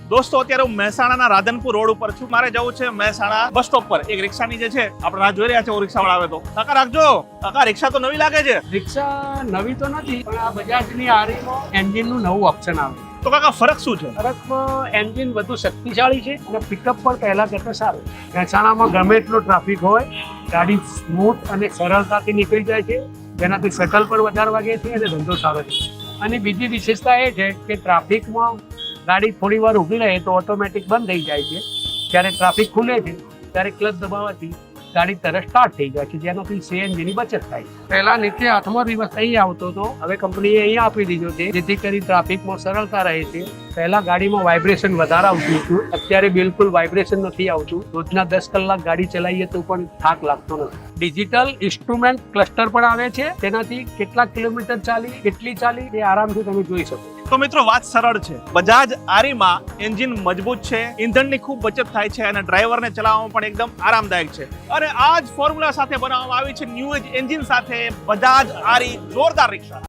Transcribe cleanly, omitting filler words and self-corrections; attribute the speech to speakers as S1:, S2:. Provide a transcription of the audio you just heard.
S1: દોસ્તો અત્યારે હું મહેસાણાના રાધનપુર રોડ ઉપર છું. મારે જવું છે મહેસાણા બસ સ્ટોપ પર. એક રિક્ષાની જે છે આપણે રાહ જોઈ રહ્યા છે, રિક્ષાવાળા આવે તો. કાકા રાખજો. કાકા રિક્ષા તો નવી લાગે છે.
S2: રિક્ષા નવી તો નથી, પણ આ બજાજની આરીમાં એન્જિનનું નવું ઓપ્શન આવે.
S1: તો કાકા ફરક શું છે?
S2: ફરકમાં એન્જિન વધુ શક્તિશાળી છે અને પિકઅપ પણ પહેલા કરતા સારું. મહેસાણામાં ગમે એટલો ટ્રાફિક હોય, ગાડી સ્મૂથ અને સરળતાથી નીકળી જાય છે, જેનાથી શટલ પણ વધારે વાગે છે અને ધંધો સારો છે. અને બીજી વિશેષતા એ છે કે ટ્રાફિકમાં ગાડી થોડી વાર ઊભી રહે તો ઓટોમેટિક બંધ થઈ જાય છે. જ્યારે ટ્રાફિક ખુલે છે ત્યારે ક્લચ દબાવવાથી ગાડી તરત સ્ટાર્ટ થઈ જાય છે, જેનાથી સીએનજીની બચત થાય છે. પહેલા નીચે હાથમાં રિવર્સ અહીં આવતો હતો, હવે કંપનીએ અહીંયા આપી દીધો છે, જેથી કરી ટ્રાફિકમાં સરળતા રહે છે. પહેલા ગાડીમાં વાઇબ્રેશન વધારે આવતું હતું, અત્યારે બિલકુલ વાઇબ્રેશન નથી આવતું. રોજના 10 કલાક ગાડી ચલાવીએ તો પણ થાક લાગતો નથી. ડિજિટલ ઇન્સ્ટ્રુમેન્ટ ક્લસ્ટર પણ આવે છે, તેનાથી કેટલા કિલોમીટર ચાલી, કેટલી ચાલી તે આરામથી તમે જોઈ શકો.
S1: તો મિત્રો વાત સરળ છે. બજાજ આરીમાં એન્જિન મજબૂત છે, ઈંધણની ખૂબ બચત થાય છે અને ડ્રાઈવરને ચલાવવામાં પણ એકદમ આરામદાયક છે. અને આ જ ફોર્મ્યુલા સાથે બનાવવામાં આવી છે ન્યૂ એજ એન્જિન સાથે બજાજ આરી જોરદાર રિક્ષા.